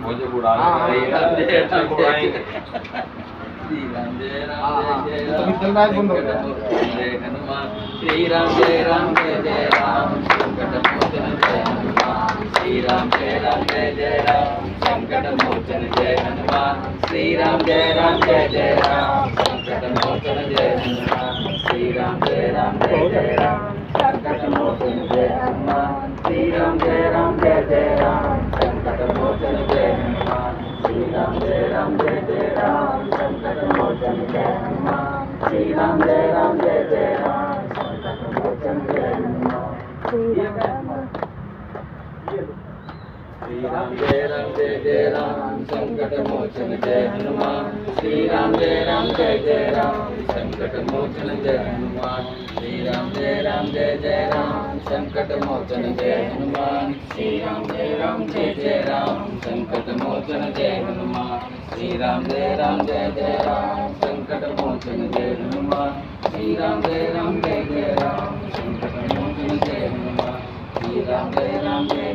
मुझे बुढ़ा श्री राम जय राम जय राम जय हनुमान श्री राम जय राम जय राम संकट मोचन जय हनुमान श्री राम जय राम संकट मोचन जय हनुमान श्री राम जय राम संकट मोचन जय हनुमान श्री राम जय राम संकट मोचन जय हनुमान श्री राम जय राम संकट मोचन जय हनुमान श्री राम जय राम संकट मोचन जय हनुमान श्री राम जय राम संकट मोचन जय हनुमान श्री राम जय राम संकट मोचन जय हनुमान श्री राम जय राम संकट मोचन जय हनुमान श्री राम जय राम संकट मोचन जय हनुमान श्री राम जय राम संकट मोचन जय हनुमान श्री राम जय राम संकट मोचन जय हनुमान श्री राम जय राम संकट मोचन जय हनुमान श्री राम जय